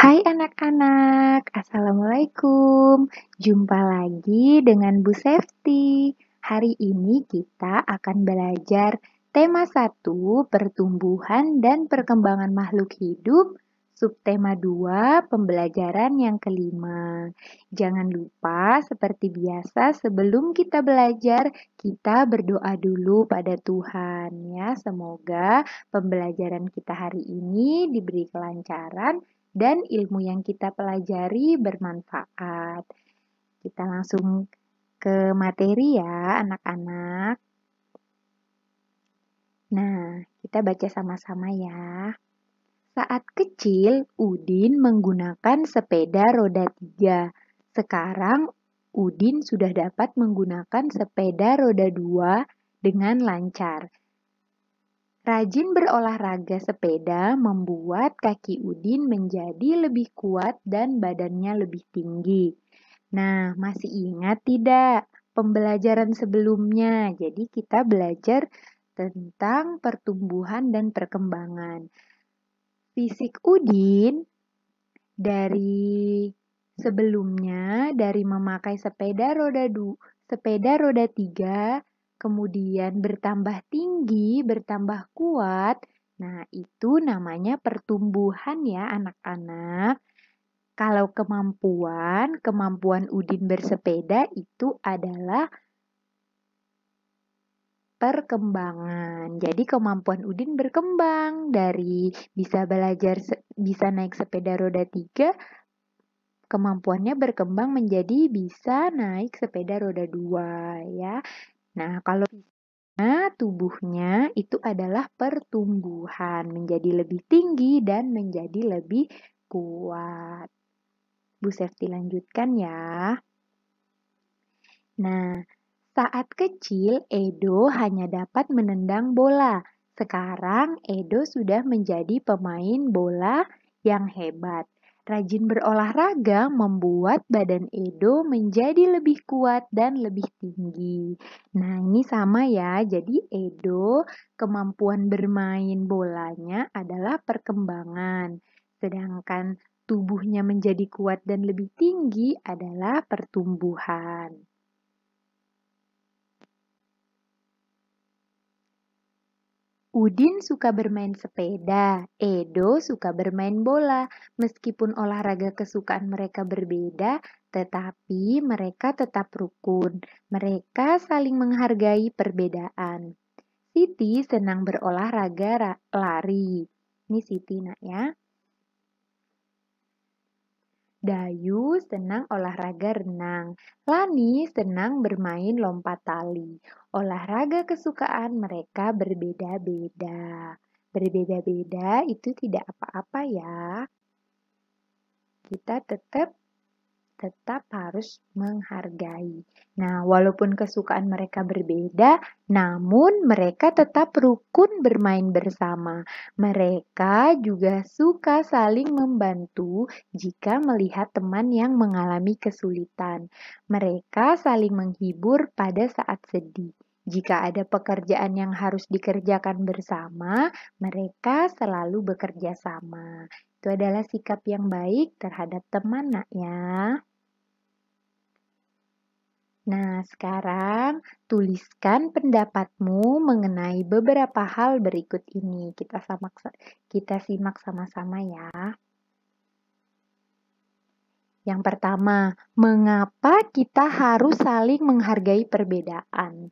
Hai anak-anak, Assalamualaikum. Jumpa lagi dengan Bu Sefti. Hari ini kita akan belajar tema 1, pertumbuhan dan perkembangan makhluk hidup, subtema 2, pembelajaran yang kelima. Jangan lupa, seperti biasa sebelum kita belajar, kita berdoa dulu pada Tuhan ya. Semoga pembelajaran kita hari ini diberi kelancaran dan ilmu yang kita pelajari bermanfaat. Kita langsung ke materi ya, anak-anak. Nah, kita baca sama-sama ya. Saat kecil, Udin menggunakan sepeda roda 3. Sekarang, Udin sudah dapat menggunakan sepeda roda 2 dengan lancar. Rajin berolahraga sepeda membuat kaki Udin menjadi lebih kuat dan badannya lebih tinggi. Nah, masih ingat tidak pembelajaran sebelumnya? Jadi kita belajar tentang pertumbuhan dan perkembangan. Fisik Udin dari sebelumnya, dari memakai sepeda roda 3, kemudian bertambah tinggi, bertambah kuat. Nah, itu namanya pertumbuhan ya anak-anak. Kalau kemampuan Udin bersepeda itu adalah perkembangan. Jadi kemampuan Udin berkembang dari bisa naik sepeda roda 3, kemampuannya berkembang menjadi bisa naik sepeda roda 2 ya. Nah, kalau tubuhnya itu adalah pertumbuhan, menjadi lebih tinggi dan menjadi lebih kuat. Bu Sefti lanjutkan ya. Nah, saat kecil Edo hanya dapat menendang bola. Sekarang Edo sudah menjadi pemain bola yang hebat. Rajin berolahraga membuat badan Edo menjadi lebih kuat dan lebih tinggi. Nah, ini sama ya. Jadi Edo kemampuan bermain bolanya adalah perkembangan. Sedangkan tubuhnya menjadi kuat dan lebih tinggi adalah pertumbuhan. Udin suka bermain sepeda, Edo suka bermain bola. Meskipun olahraga kesukaan mereka berbeda, tetapi mereka tetap rukun. Mereka saling menghargai perbedaan. Siti senang berolahraga lari. Ini Siti nak ya. Dayu senang olahraga renang. Lani senang bermain lompat tali. Olahraga kesukaan mereka berbeda-beda. Berbeda-beda itu tidak apa-apa ya. Kita tetap harus menghargai. Nah, walaupun kesukaan mereka berbeda, namun mereka tetap rukun bermain bersama. Mereka juga suka saling membantu jika melihat teman yang mengalami kesulitan. Mereka saling menghibur pada saat sedih. Jika ada pekerjaan yang harus dikerjakan bersama, mereka selalu bekerja sama. Itu adalah sikap yang baik terhadap teman, nak ya. Nah, sekarang tuliskan pendapatmu mengenai beberapa hal berikut ini. Kita simak sama-sama ya. Yang pertama, mengapa kita harus saling menghargai perbedaan?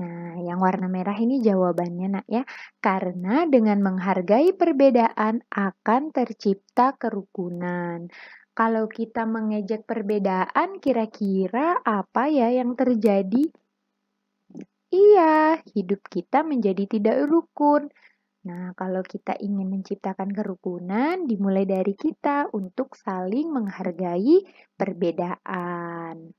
Nah, yang warna merah ini jawabannya nak ya. Karena dengan menghargai perbedaan akan tercipta kerukunan. Kalau kita mengejek perbedaan, kira-kira apa ya yang terjadi? Iya, hidup kita menjadi tidak rukun. Nah, kalau kita ingin menciptakan kerukunan, dimulai dari kita untuk saling menghargai perbedaan.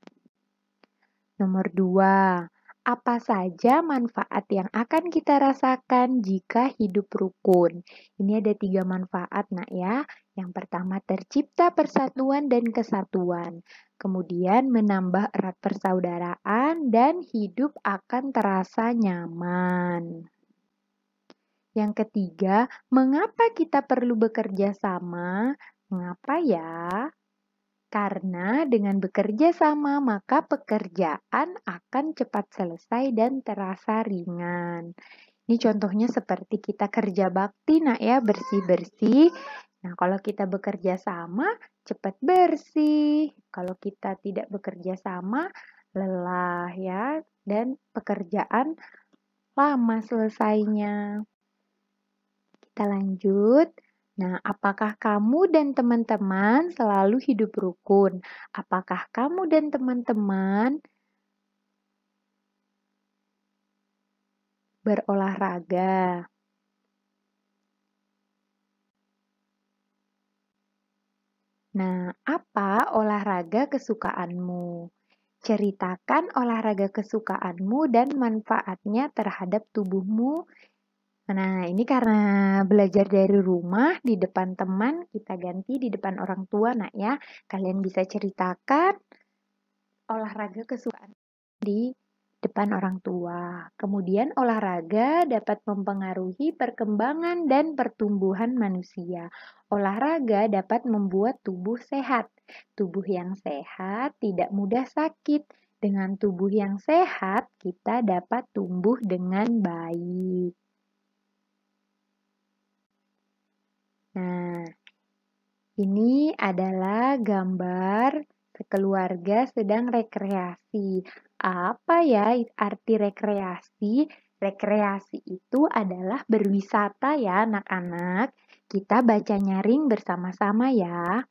Nomor 2, apa saja manfaat yang akan kita rasakan jika hidup rukun? Ini ada 3 manfaat, nak ya. Yang pertama, tercipta persatuan dan kesatuan. Kemudian menambah erat persaudaraan dan hidup akan terasa nyaman. Yang ketiga, mengapa kita perlu bekerja sama? Mengapa ya? Karena dengan bekerja sama, maka pekerjaan akan cepat selesai dan terasa ringan. Ini contohnya seperti kita kerja bakti, nak ya, bersih-bersih. Nah, kalau kita bekerja sama, cepat bersih. Kalau kita tidak bekerja sama, lelah ya, dan pekerjaan lama selesainya. Kita lanjut. Nah, apakah kamu dan teman-teman selalu hidup rukun? Apakah kamu dan teman-teman berolahraga? Nah, apa olahraga kesukaanmu? Ceritakan olahraga kesukaanmu dan manfaatnya terhadap tubuhmu. Nah, ini karena belajar dari rumah, di depan teman, kita ganti di depan orang tua, nak ya. Kalian bisa ceritakan olahraga kesukaan di depan orang tua. Kemudian olahraga dapat mempengaruhi perkembangan dan pertumbuhan manusia. Olahraga dapat membuat tubuh sehat. Tubuh yang sehat tidak mudah sakit. Dengan tubuh yang sehat, kita dapat tumbuh dengan baik. Nah, ini adalah gambar sekeluarga sedang rekreasi. Apa ya arti rekreasi? Rekreasi itu adalah berwisata ya anak-anak. Kita baca nyaring bersama-sama ya.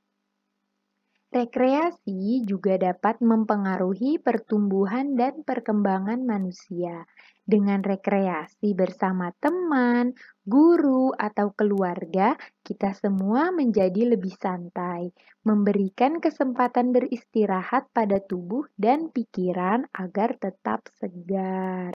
Rekreasi juga dapat mempengaruhi pertumbuhan dan perkembangan manusia. Dengan rekreasi bersama teman, guru, atau keluarga, kita semua menjadi lebih santai, memberikan kesempatan beristirahat pada tubuh dan pikiran agar tetap segar.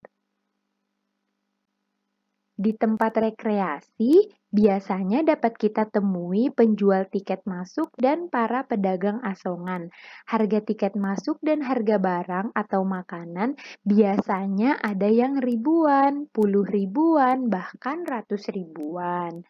Di tempat rekreasi, biasanya dapat kita temui penjual tiket masuk dan para pedagang asongan. Harga tiket masuk dan harga barang atau makanan biasanya ada yang ribuan, puluh ribuan, bahkan ratus ribuan.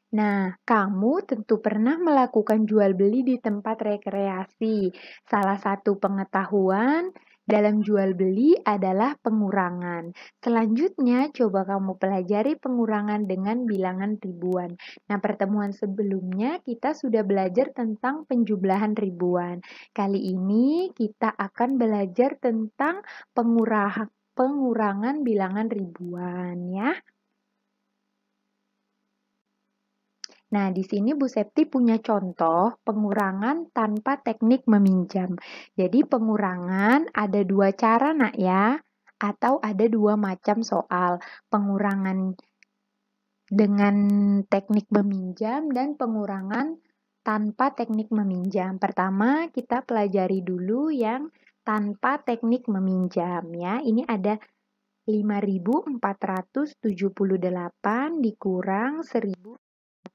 Nah, kamu tentu pernah melakukan jual beli di tempat rekreasi. Salah satu pengetahuan dalam jual beli adalah pengurangan. Selanjutnya, coba kamu pelajari pengurangan dengan bilangan ribuan. Nah, pertemuan sebelumnya kita sudah belajar tentang penjumlahan ribuan. Kali ini kita akan belajar tentang pengurangan bilangan ribuan ya. Nah, di sini Bu Septi punya contoh pengurangan tanpa teknik meminjam. Jadi pengurangan ada dua cara nak ya, atau ada dua macam soal. Pengurangan dengan teknik meminjam dan pengurangan tanpa teknik meminjam. Pertama, kita pelajari dulu yang tanpa teknik meminjam ya. Ini ada 5.478 dikurang 1.154.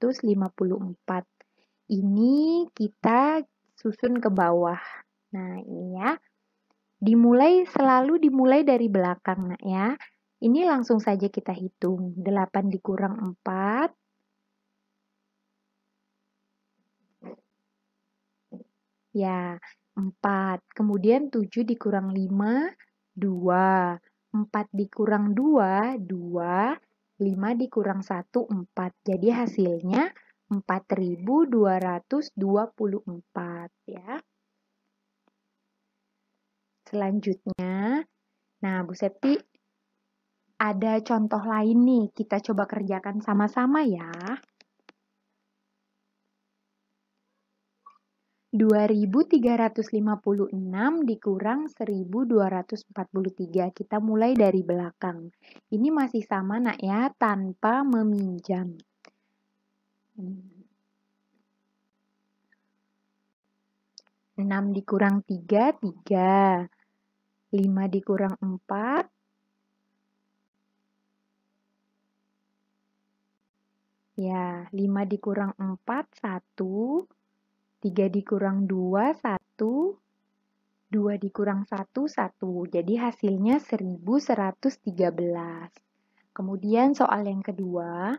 Ini kita susun ke bawah. Nah, ini ya. Selalu dimulai dari belakang, nak ya. Ini langsung saja kita hitung. 8 dikurang 4. Ya, 4. Kemudian 7 dikurang 5, 2. 4 dikurang 2, 2. 5 dikurang 1, 4. Jadi hasilnya 4.224 ya. Selanjutnya, nah Bu Septi ada contoh lain nih, kita coba kerjakan sama-sama ya. 2.356 dikurang 1.243. Kita mulai dari belakang. Ini masih sama nak ya, tanpa meminjam. 6 dikurang 3, 3. 5 dikurang 4. Ya, 5 dikurang 4, 1. 3 dikurang 2, 1. 2 dikurang 1, 1. Jadi hasilnya 1113. Kemudian soal yang kedua.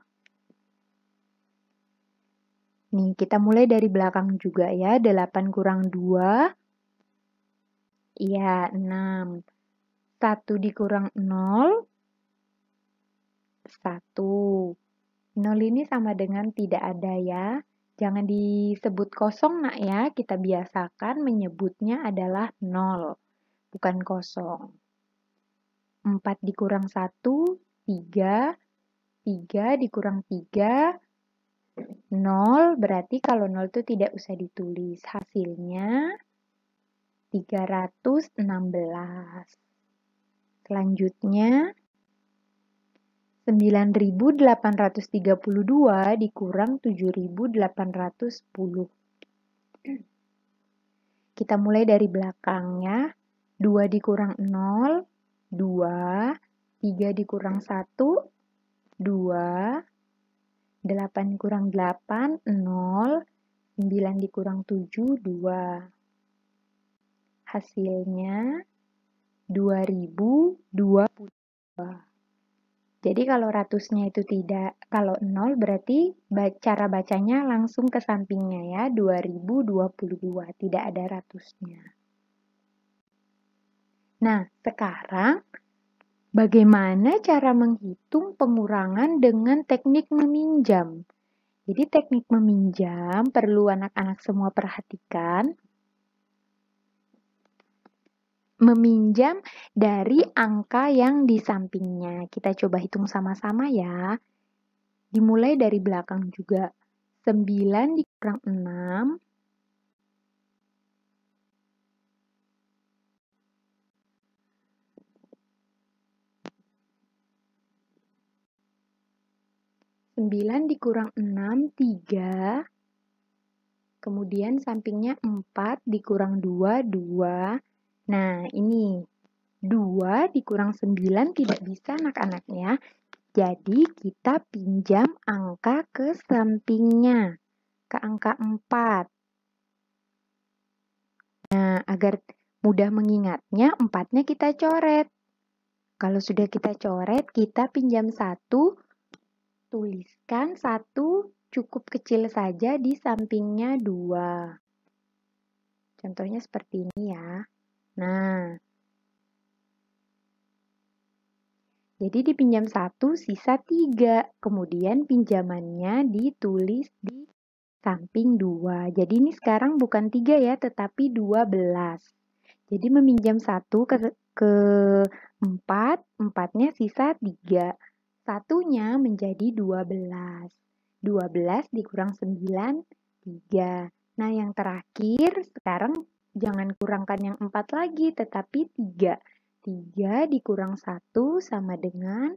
Nih, kita mulai dari belakang juga ya. 8 kurang 2. Iya, 6. 1 dikurang 0. 1. 0 ini sama dengan tidak ada ya. Jangan disebut kosong nak ya. Kita biasakan menyebutnya adalah 0. Bukan kosong. 4 dikurang 1, 3. 3 dikurang 3, 0. Berarti kalau 0 itu tidak usah ditulis. Hasilnya 316. Selanjutnya 9.832 dikurang 7.810. Kita mulai dari belakang ya. 2 dikurang 0, 2. 3 dikurang 1, 2. 8 kurang 8, 0. 9 dikurang 7, 2. Hasilnya 2022. Jadi kalau ratusnya itu tidak, kalau 0 berarti cara bacanya langsung ke sampingnya ya, 2022, tidak ada ratusnya. Nah, sekarang bagaimana cara menghitung pengurangan dengan teknik meminjam? Jadi teknik meminjam perlu anak-anak semua perhatikan. Meminjam dari angka yang di sampingnya. Kita coba hitung sama-sama ya. Dimulai dari belakang juga. 9 dikurang 6. 9 dikurang 6, 3. Kemudian sampingnya 4 dikurang 2, 2. Nah, ini 2 dikurang 9 tidak bisa anak-anak ya. Jadi kita pinjam angka ke sampingnya, ke angka 4. Nah, agar mudah mengingatnya, 4-nya kita coret. Kalau sudah kita coret, kita pinjam 1, tuliskan 1 cukup kecil saja di sampingnya 2. Contohnya seperti ini ya. Nah, jadi dipinjam 1, sisa 3. Kemudian pinjamannya ditulis di samping 2. Jadi ini sekarang bukan 3 ya, tetapi 12. Jadi meminjam 1 ke 4, 4-nya sisa 3. Satunya menjadi 12. 12 dikurang 9, 3. Nah, yang terakhir sekarang jangan kurangkan yang 4 lagi, tetapi 3. 3 dikurang 1 sama dengan,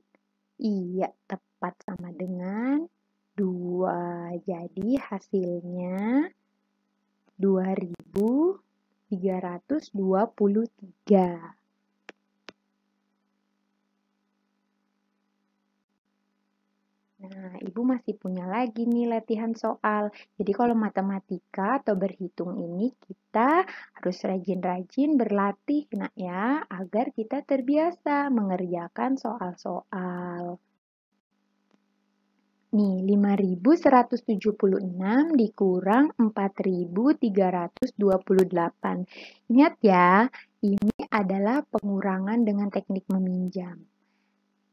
iya, tepat sama dengan 2. Jadi hasilnya 2323. Nah, Ibu masih punya lagi nih latihan soal. Jadi kalau matematika atau berhitung ini kita harus rajin-rajin berlatih nak ya, agar kita terbiasa mengerjakan soal-soal. Nih, 5.176 dikurang 4.328. Ingat ya, ini adalah pengurangan dengan teknik meminjam.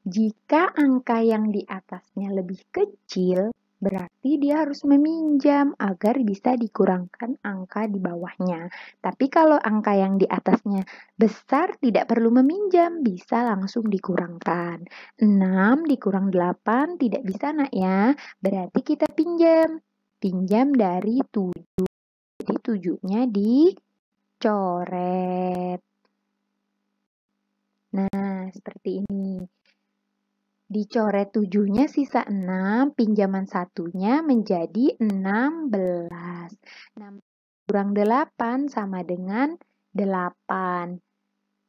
Jika angka yang di atasnya lebih kecil, berarti dia harus meminjam agar bisa dikurangkan angka di bawahnya. Tapi kalau angka yang di atasnya besar, tidak perlu meminjam, bisa langsung dikurangkan. 6 dikurang 8 tidak bisa nak ya, berarti kita pinjam. Pinjam dari 7. Jadi 7-nya dicoret. Nah, seperti ini. Dicoret 7-nya sisa 6, pinjaman 1-nya menjadi 16. 6 kurang 8 sama dengan 8.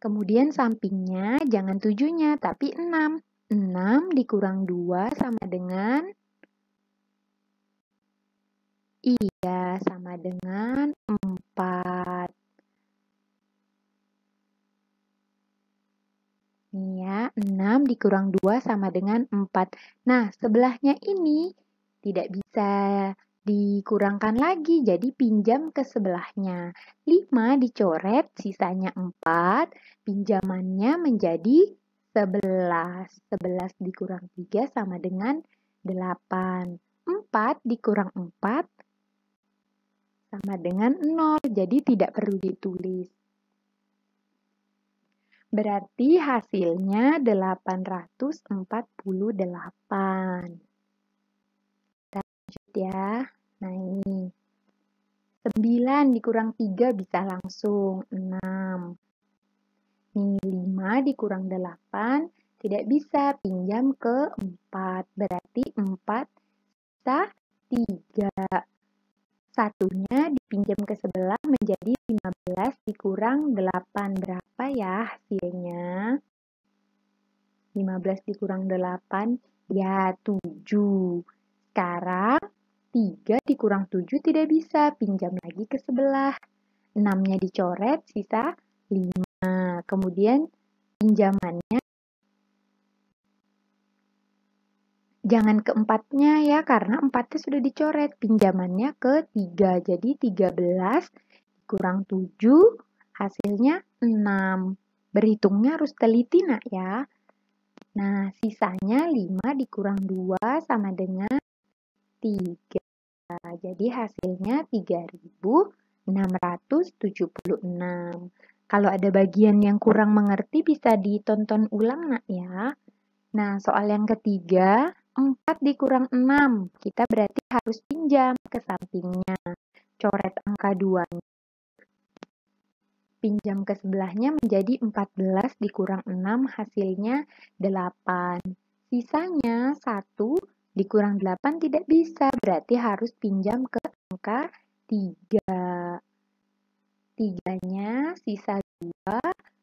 Kemudian sampingnya jangan 7-nya, tapi 6. 6 dikurang 2 sama dengan, iya, sama dengan 4. 6 dikurang 2 sama dengan 4. Nah, sebelahnya ini tidak bisa dikurangkan lagi, jadi pinjam ke sebelahnya. 5 dicoret, sisanya 4, pinjamannya menjadi 11. 11 dikurang 3 sama dengan 8. 4 dikurang 4 sama dengan 0, jadi tidak perlu ditulis. Berarti hasilnya 848. Kita lanjut ya. Nah ini. 9 dikurang 3 bisa langsung 6. Nih 5 dikurang 8 tidak bisa, pinjam ke 4. Berarti 4 bisa 3. Satunya dipinjam ke sebelah menjadi 15 dikurang 8. Berapa ya hasilnya? 15 dikurang 8, ya 7. Sekarang 3 dikurang 7 tidak bisa, pinjam lagi ke sebelah. 6-nya dicoret, sisa 5. Kemudian pinjamannya jangan ke 4-nya ya, karena 4-nya sudah dicoret. Pinjamannya ke 3. Jadi 13 dikurang 7, hasilnya 6. Berhitungnya harus teliti nak ya. Nah, sisanya 5 dikurang 2 sama dengan 3. Jadi hasilnya 3.676. Kalau ada bagian yang kurang mengerti bisa ditonton ulang nak ya. Nah, soal yang ketiga, 4 dikurang 6. Kita berarti harus pinjam ke sampingnya. Coret angka 2-nya. Pinjam ke sebelahnya menjadi 14 dikurang 6, hasilnya 8. Sisanya 1 dikurang 8 tidak bisa, berarti harus pinjam ke angka 3. 3-nya sisa 2,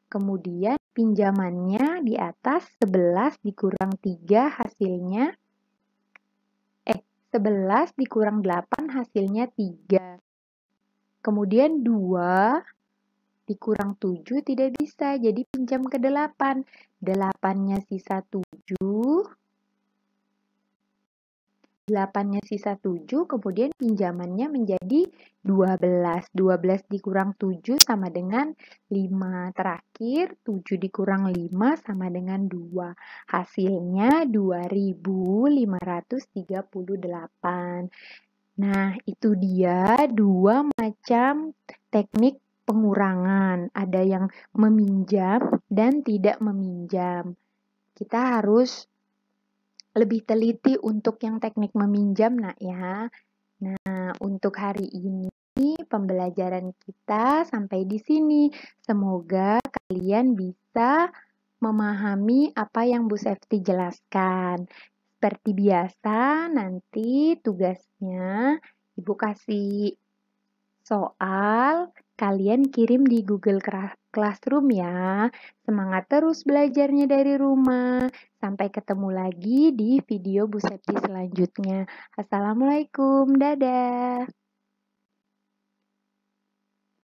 kemudian pinjamannya di atas 11 dikurang 3 hasilnya 11 dikurang 8 hasilnya 3. Kemudian 2 dikurang 7 tidak bisa, jadi pinjam ke 8. 8-nya sisa 7. 8-nya sisa 7, kemudian pinjamannya menjadi 12. 12 dikurang 7 sama dengan 5. Terakhir, 7 dikurang 5 sama dengan 2. Hasilnya 2.538. Nah, itu dia 2 macam teknik pengurangan. Ada yang meminjam dan tidak meminjam. Kita harus lebih teliti untuk yang teknik meminjam nak ya. Nah, untuk hari ini pembelajaran kita sampai di sini. Semoga kalian bisa memahami apa yang Bu Septi jelaskan. Seperti biasa, nanti tugasnya Ibu kasih soal, kalian kirim di Google Classroom ya. Semangat terus belajarnya dari rumah. Sampai ketemu lagi di video Bu Septi selanjutnya. Assalamualaikum, dadah.